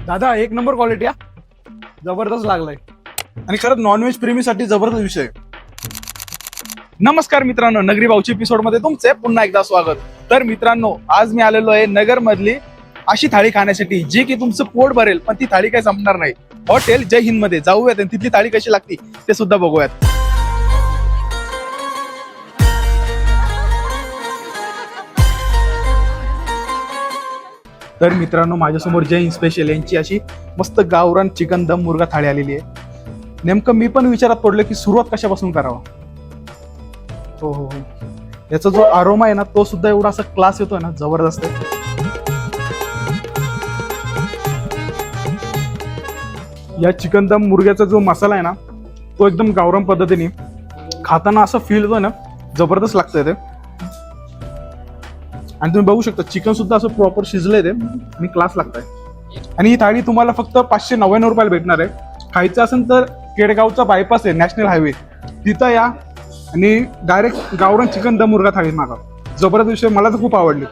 दादा एक number quality जबरदस्त लागलाय. आणि खरंच नॉनव्हेज प्रेमीसाठी जबरदस्त विषय आहे. नमस्कार मित्रांनो, नगरी भाऊची एपिसोड मध्ये तुमचे पुन्हा एकदा स्वागत. तर मित्रांनो, आज मी आलेलो आहे नगर मधली अशी थाळी खाण्यासाठी जी की तुमचं पोट भरेल, पण ती थाळी काही संपणार नाही. हॉटेल जय हिंद मध्ये जाऊयात आणि तिथली थाळी कशी लागती ते सुद्धा बघूयात. तर मित्रांनो, माझ्यासमोर जय हिंद स्पेशल यांची अशी मस्त गावरान चिकन दम मुर्गा थाळी आलेली आहे. नेमकं मी पण विचारात पडलो की सुरुवात कशापासून करावा. हो हो हो, याचा जो आरोमा आहे ना तो सुद्धा एवढा असा क्लास येतोय ना, जबरदस्त आहे. या चिकन दम मुर्ग्याचा जो मसाला आहे ना तो एकदम गावरान पद्धतीने खाताना असं फील होतोय ना, जबरदस्त लागतंय ते. आणि तुम्ही बघू शकता चिकन सुद्धा असं प्रॉपर शिजलंय ते आणि क्लास लागतंय. आणि ही थाळी तुम्हाला फक्त 599 रुपयाला भेटणार आहे. खायचं असेल तर केडगावचा बायपास आहे, नॅशनल हायवे, तिथं या आणि डायरेक्ट गावरान चिकन दम मुर्गा थाळी मागा. जबरदस्त विषय, मला तर खूप आवडली.